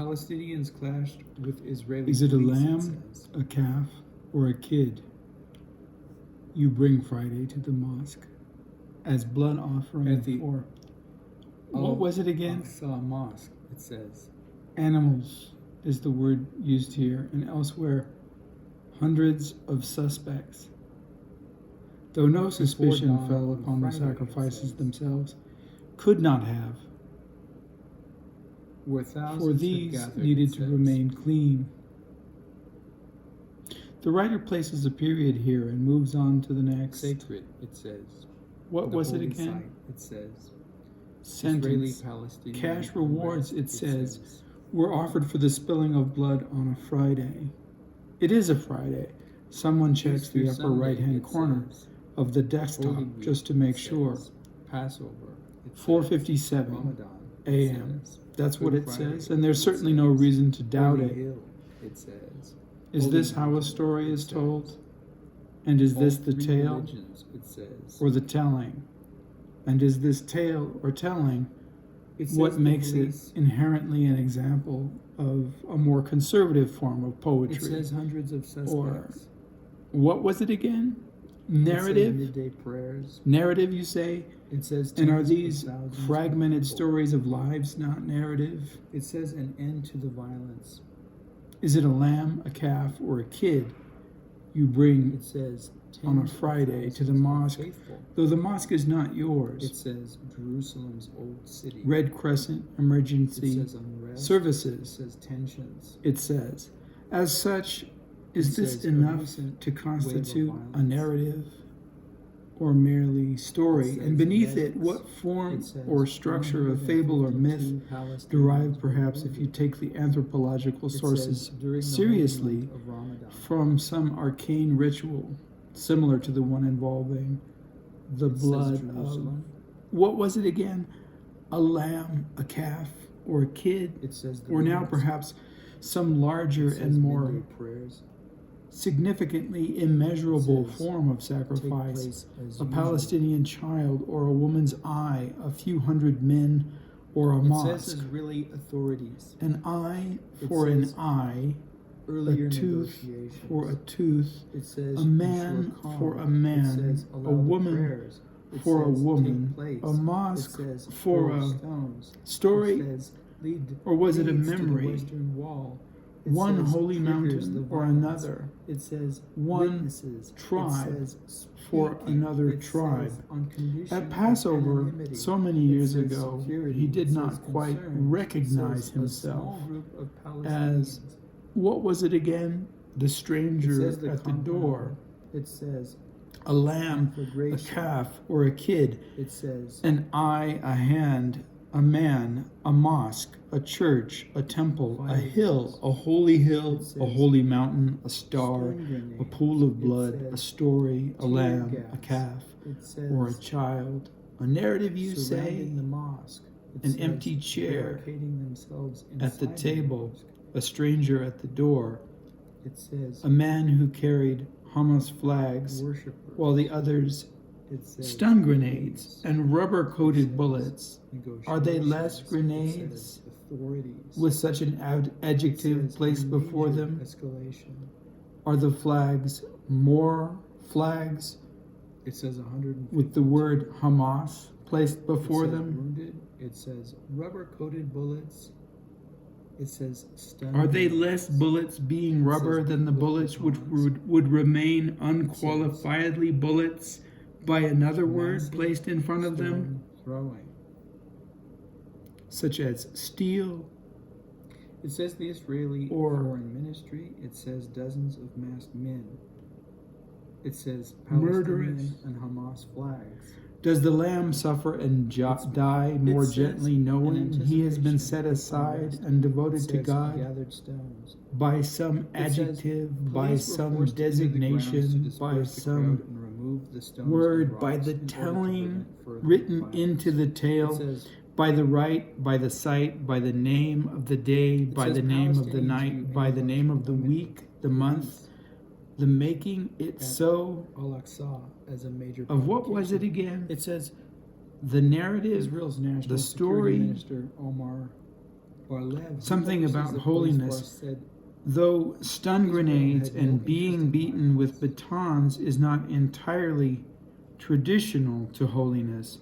Palestinians clashed with Israeli Is it a police, lamb, says. a calf, or a kid you bring Friday to the mosque as blood offering At the for? What was it again? Al-Aqsa mosque, it says. Animals is the word used here, and elsewhere, hundreds of suspects. Though no suspicion dawn fell on upon the Friday, it sacrifices says. themselves, could not have, Where thousands for had these gathered, needed it to says. remain clean. The writer places a period here and moves on to the next. Sacred, it says. What The was it holy again? site, it says. Sentence. Israeli-Palestinian Cash rewards, unrest, it says, were offered for the spilling of blood on a Friday. It is a Friday. Someone checks the upper right-hand corner of the desktop just to make sure. Passover. 4:57 Ramadan, a.m. That's what Good it Friday, says, and there's it certainly no says. reason to doubt Holy it. Hill, it says. Is Holy this how a Mountain, story it is says. told? And is All this the three tale religions, it says. or the telling? And is this tale or telling It says what the makes police- it inherently an example of a more conservative form of It poetry? says hundreds of suspects. What was it again? It says Narrative? midday prayers. Narrative, you say? It says And are tens of these thousands of fragmented people. stories of lives not narrative? It says an end to the violence. Is it a lamb, a calf, or a kid you bring It says on a tens of Friday to the thousands of mosque, faithful. though the mosque is not yours? It says Jerusalem's old city. Red Crescent It Emergency says unrest. It Services. says tensions. It says, as such, is It this says a enough recent to constitute wave of a violence. narrative or merely story? It And says beneath medics. it, what form It says or structure of fable or myth 152 Palestinians derived were perhaps if you wounded. take the anthropological It says sources during the seriously holy month of Ramadan. from some arcane ritual similar to the one involving the It says blood of, Jerusalem. what was it again? A lamb, a calf, or a kid? It says the Or now leaders. perhaps some larger It says and more midday prayers significantly immeasurable It says, form of take sacrifice, place as a usual. Palestinian child or a woman's eye, a few hundred men or a It mosque. says Israeli authorities. An eye It for an says eye, Earlier a tooth negotiations. for a tooth, It says a man ensure calm. for a It man, says a allow the woman prayers. It for a says woman, take place. a mosque It says for throw a stones. story, It says lead, or was it a leads to the memory? western wall. It One says holy triggers mountain the or violence. another, It says one witnesses. tribe It says for speaking. another It tribe. says on condition At of Passover, anonymity. so many It years says ago, security. he did It not says quite concern. recognize It says himself a small group of as, Palestinians. what was it again? The It stranger says at the compound. door, It says a lamb, a conflagration. calf, or a kid, It says an eye, a hand, a man, a mosque, a church, a temple, a hill, a holy hill, a holy mountain, a star, stun grenades. a pool of blood, It a says story, a tear lamb, gas. a calf, It says or a child. A narrative, you surrounding say, the mosque. It an says empty chair barricading themselves at the inside table, mosque. a stranger at the door, It says a man who carried Hamas flags, worshippers. while the others It says stun grenades and rubber-coated says bullets. Are they less negotiations. It grenades says authorities. with such an adjective It says placed before major them? Escalation. Are the flags more flags It says 150. with the word Hamas placed It before says them? wounded. It says rubber-coated bullets. It says stun. Are they grenades. less bullets being It rubber says than the with bullets which batons. would remain unqualifiedly bullets by another word Massive placed in front of them, stone throwing. such as steel? It says the Israeli Or- Foreign Ministry. It says dozens of masked men. It says Murderous. Palestinian and Hamas flags. Does the lamb suffer and die more says gently, in knowing he has been set anticipation of aside unrest, and It devoted to says God gathered stones. by some It says adjective, by police were some forced into the grounds to designation, by disperse the some crowd and remove the stones and word, by rocks the in order to telling prevent further written violence? into the It tale, says by the right, by the site, by the name of the day, by says the name of the Palestinians night, view by the any name of the women week, the month, the making it at so. Al-Aqsa as a major Of what was it provocation. again? It says The narrative, Israel's national the security story, minister Omar Something about holiness, though stun grenades and being beaten with batons is not entirely traditional to holiness,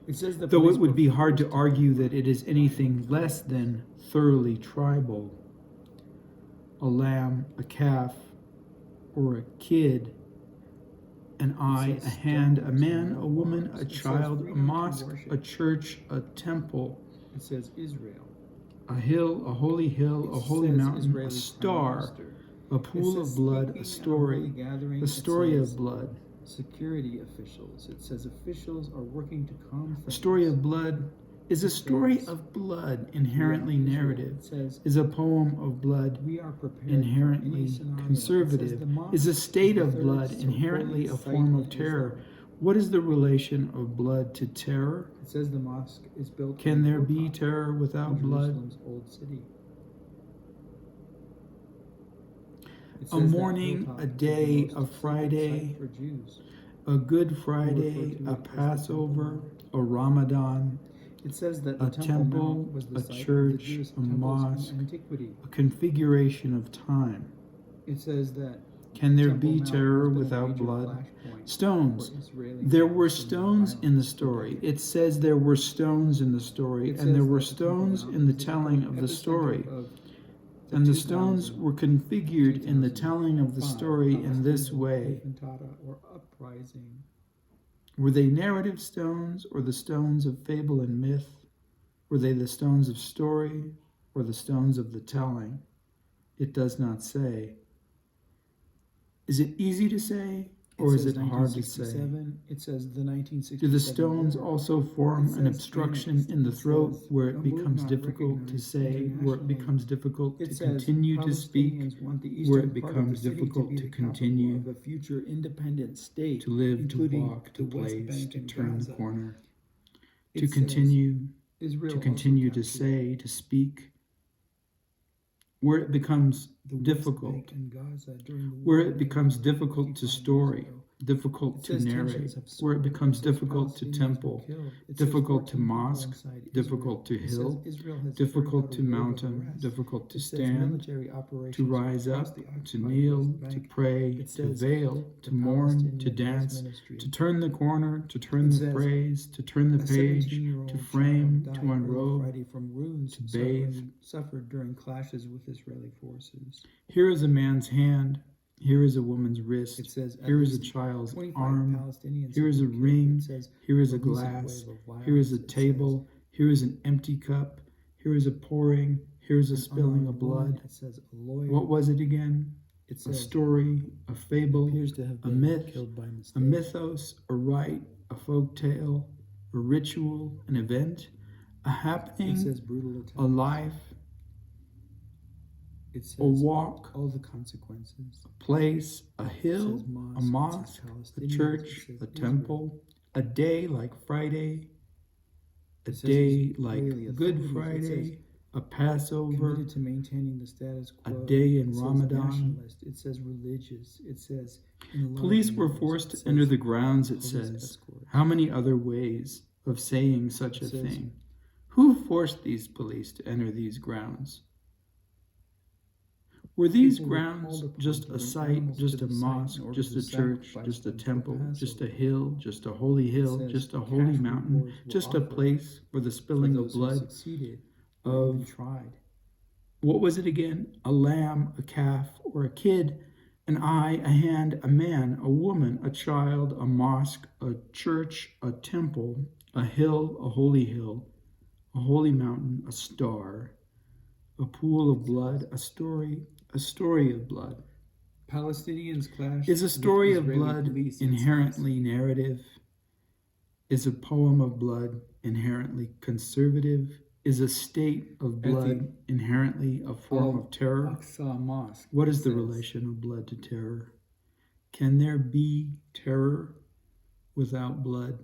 though it would be hard to argue that it is anything less than thoroughly tribal. A lamb, a calf, or a kid, an eye, a hand, a man, a woman, a child, a mosque, a church, a temple. It says Israel. A hill, a holy mountain, a star, a pool of blood, a story of blood. Security officials. It says officials are working to calm things. A story of blood is a story of blood, inherently narrative, is a poem of blood, inherently conservative, is a state of blood, inherently a form of terror. What is the relation of blood to terror? It says the mosque is built. Can there be terror without blood? Old city. A morning, a day, a Friday, a Good Friday, a Passover, a Ramadan, it says that a temple, was the a church, a mosque, a configuration of time. It says that can there be terror without blood? Stones. There were stones in the story. It says there were stones in the story, and there were stones in the telling of the story. And the stones were configured in the telling of the story in this way. Were they narrative stones, or the stones of fable and myth? Were they the stones of story, or the stones of the telling? It does not say. Is it easy to say, or is it hard to say? It says the 1967. Do the stones also form an obstruction in the throat where it becomes difficult to say, where it becomes difficult to continue to speak, where it becomes difficult to continue of a future independent state, to live, to walk, to place, to turn the corner, to continue to say, to speak, where it becomes difficult, where it becomes difficult to story, difficult to narrate, where it becomes difficult to temple, difficult to mosque, difficult to hill, difficult to mountain, difficult to stand, to rise up, to kneel, to pray, to veil, to mourn, to dance, to turn the corner, to turn the phrase, to turn the page, to frame, to unrobe, to bathe. Suffered during clashes with Israeli forces. Here is a man's hand. Here is a woman's wrist. It says, here is a child's arm. Here is a ring. Here is a glass. Here is a table. Here is an empty cup. Here is a pouring. Here is a spilling of blood. It says a lawyer. What was it again? It says, a story, a fable, a myth, a mythos, a rite, a folk tale, a ritual, an event, a happening, it says brutal attacks. A life, it says a walk, all the consequences. A place, a hill, a mosque, a church, a temple, a day like Friday, a day like Good Friday, a Passover, committed to maintaining the status quo. A day in Ramadan. It says religious. It says police were forced to enter the grounds. It says how many other ways of saying such a thing? Who forced these police to enter these grounds? Were these grounds just a site, just a mosque, just a church, just a temple, just a hill, just a holy hill, just a holy mountain, just a place for the spilling of blood of, what was it again? A lamb, a calf, or a kid, an eye, a hand, a man, a woman, a child, a mosque, a church, a temple, a hill, a holy mountain, a star, a pool of blood, a story of blood. Palestinians clash. Is a story of blood police inherently narrative? Is a poem of blood inherently conservative? Is a state of blood inherently a form of terror? Al-Aqsa mosque. What is the relation of blood to terror? Can there be terror without blood?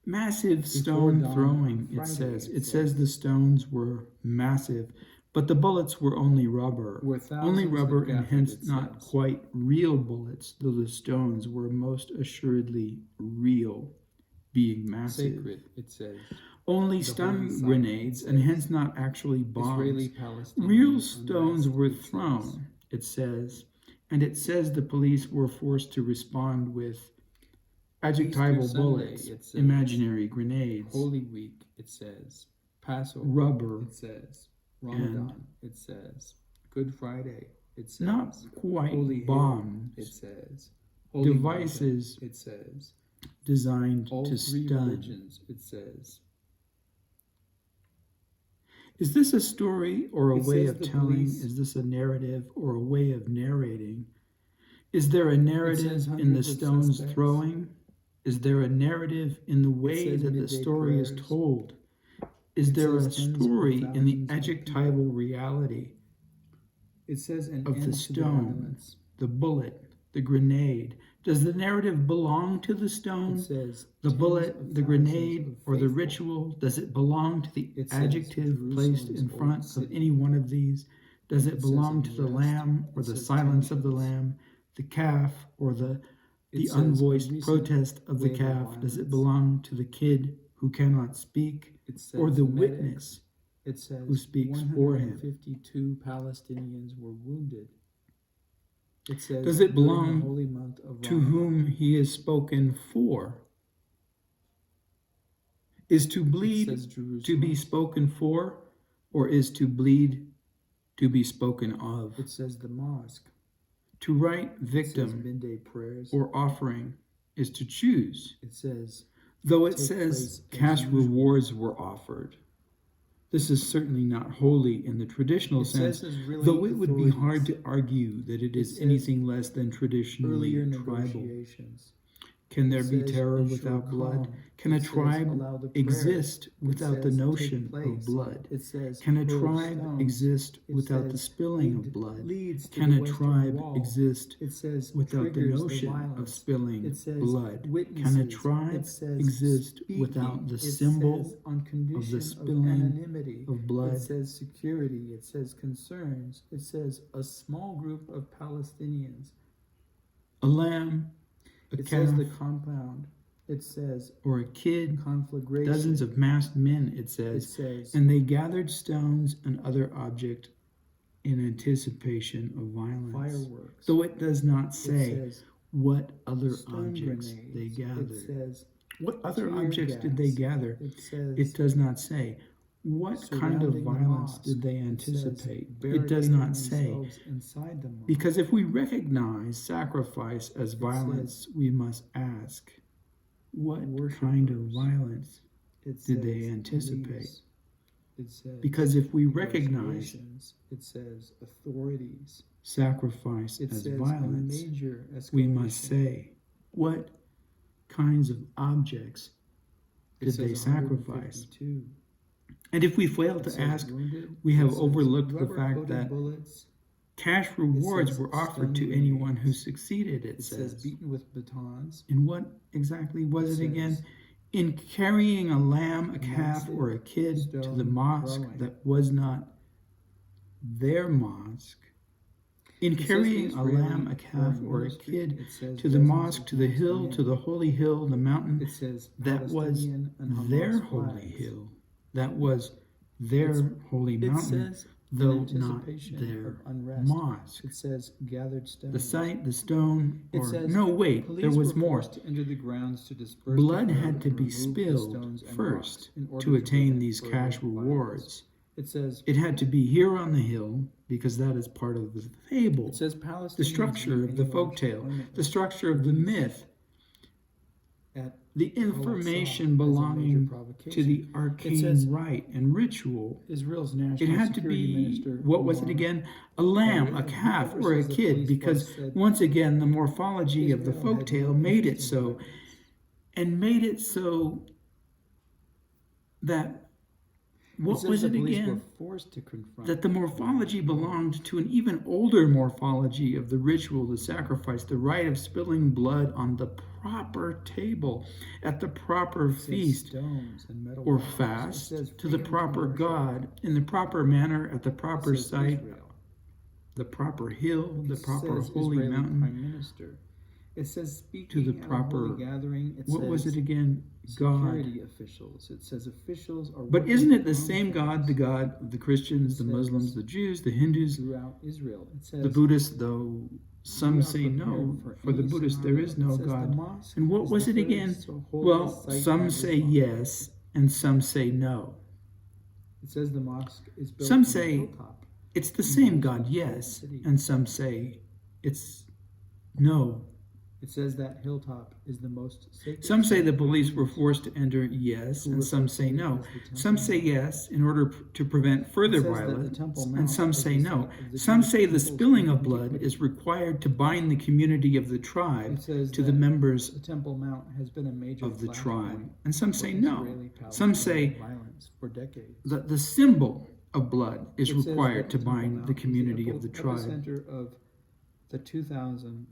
Massive stone throwing, it says. It says the stones were massive, but the bullets were only rubber. Only rubber and hence not quite real bullets, though the stones were most assuredly real, being massive. Sacred, it says. only stun grenades and hence not actually bombs. Real stones were thrown, it says, and it says the police were forced to respond with adjectival bullets, imaginary grenades, Holy Week, it says, Passover, rubber, it says, Ramadan, it says, Good Friday, it says, not quite Holy bombs, Hill, it says, Holy devices, Mountain, it says, designed all to three stun. religions, it says. Is this a story or a way of telling? Police, is this a narrative or a way of narrating? Is there a narrative in the stones throwing? Is there a narrative in the way that the story prayers. is told? Is there a story in the adjectival reality it says an of the stone, the bullet, the grenade? Does the narrative belong to the stone, the bullet, the grenade, or the ritual? Does it belong to the adjective placed in front of any one of these? Does it belong to the lamb or the silence of the lamb, the calf or the unvoiced protest of the calf? Does it belong to the kid who cannot speak or the witness who speaks for him? 152 Palestinians were wounded. It says, does it belong holy month of to whom he is spoken for? Is to bleed to be spoken for, or is to bleed to be spoken of? It says the mosque. To write victim midday prayers or offering is to choose. It says, though it says cash rewards were offered. This is certainly not holy in the traditional sense, though it would be hard to argue that it is anything less than traditionally tribal. Can there be terror without blood? Can a tribe exist without the notion of blood? Can a tribe exist without the spilling of blood? Can a tribe exist without the notion of spilling blood? Can a tribe exist without the symbol of the spilling of blood? It says security, it says concerns, it says a small group of Palestinians. A lamb, a calf, says the compound. It says, or a kid, conflagration. Dozens of masked men, it says, and they gathered stones and other objects in anticipation of violence. Fireworks. Though it does not say what other objects they gathered. It says, what other objects did they gather? It does not say. What kind of violence did they anticipate? It does not say. Because if we recognize sacrifice as violence, we must ask, what kind of violence did they anticipate? Because if we recognize authorities, sacrifice as violence, we must say, what kinds of objects did they sacrifice? And if we fail to ask, we have overlooked the fact that cash rewards were offered to anyone who succeeded, it says. Beaten with batons. And what exactly was it again? In carrying a lamb, a calf, or a kid to the mosque that was not their mosque. In carrying a lamb, a calf, or a kid to the mosque, to the hill, to the holy hill, the mountain, that was their holy hill. That was their holy mountain, though not their mosque. It says gathered stones. The site, the stone, or no, wait, there was more. To enter the grounds to disperse blood had to be spilled first to attain these cash rewards. It says it had to be here on the hill because that is part of the fable. It says the structure of the folktale, the structure of the myth, the information belonging to the arcane rite and ritual. Israel's national it had to be, what was it again? A lamb, a calf, or a kid, because once again, the morphology of the folktale made it so, and made it so that, what was it again? That the morphology belonged to an even older morphology of the ritual, the sacrifice, the rite of spilling blood on the proper table, at the proper feast or fast, to the proper God, in the proper manner, at the proper site, the proper hill, the proper holy mountain. It says speaking to the at a proper holy gathering. It what says was it again? God. Security officials. It says officials are. But isn't it the same God, the God of the Christians, the Muslims, the Jews, the Hindus, throughout Israel? It says the Buddhists, though some say no. For the Buddhists, there is no God. And what was it again? Well, some say yes, and some say no. It says the mosque is built some on say a hilltop. It's the same God, yes, and some say it's no. It says that hilltop is the most sacred. Some say the police were forced to enter, yes, and some say no. Some say yes in order to prevent further violence, and some say no. Some say the spilling of blood is required to bind the community of the tribe to the members the Temple Mount has been a major of the tribe, and some say no. Some say violence for decades. that the symbol of blood is required to bind the community of the tribe center of the 2000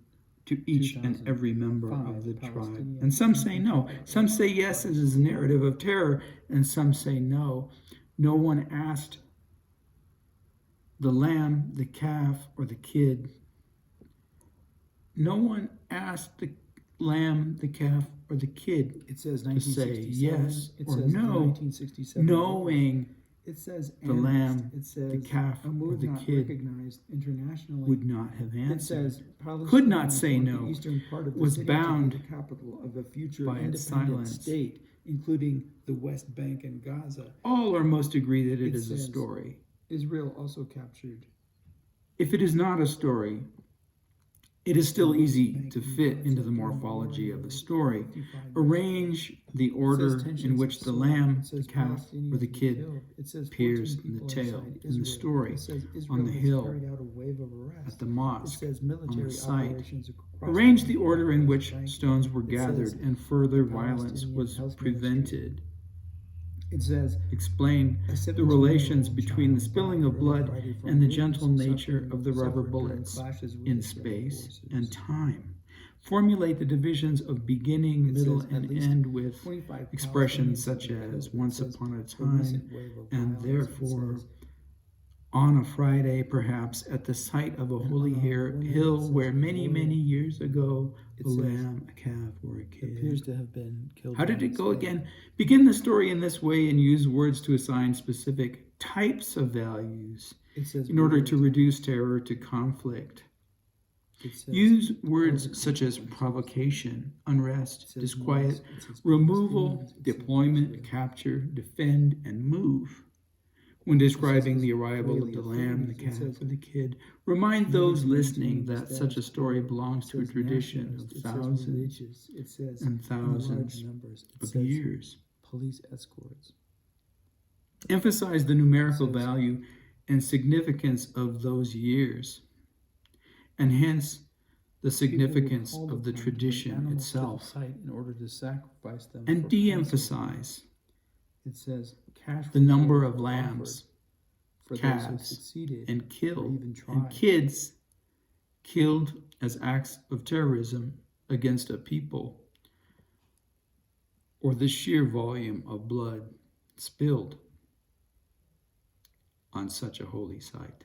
to each and every member of the tribe. And some say no. Some say yes, it is a narrative of terror, and some say no. No one asked the lamb, the calf, or the kid. No one asked the lamb, the calf, or the kid It says to say 1967. yes It or says no, 1967. knowing It says the lamb, it says the calf, a or move the not kid recognized internationally would not have It answered. says Could not say the no, eastern part of the was city bound to be the capital of a future by its independent silence. state, including the West Bank and Gaza. All or most agree that it It is a says- story. Israel also captured. If it is not a story, it is still easy to fit into the morphology of the story. Arrange the order in which the lamb, the calf, or the kid appears in the tale, in the story, on the hill, at the mosque, on the site. Arrange the order in which stones were gathered and further violence was prevented. It says Explain the relations between the spilling of blood and the gentle nature of the rubber bullets in space and time. Formulate the divisions of beginning, middle, and end with expressions such as once upon a time, and therefore on a Friday, perhaps at the site of a holy hill where many, many years ago a lamb, a calf, or a kid appears to have been killed. How did it go again? Begin the story in this way and use words to assign specific types of values in order to reduce terror to conflict. Use words such as provocation, unrest, disquiet, removal, deployment, capture, defend, and move. When describing the arrival of the lamb, the calf, or the kid, remind those listening that such a story belongs to a tradition of thousands and thousands of years. Police escorts. Emphasize the numerical value and significance of those years, and hence the significance of the tradition itself, in order to sacrifice them, and de-emphasize it says the number of lambs, for calves, and kids killed as acts of terrorism against a people, or the sheer volume of blood spilled on such a holy site.